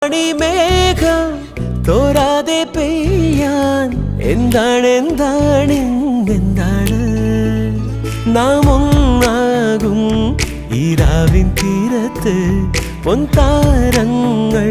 മേഘം തോരാതെ പെയ്യാൻ എന്താണ് നാം ഒന്നാകും ഈ രാവിൻ തീരത്ത് പൊൻതാരങ്ങൾ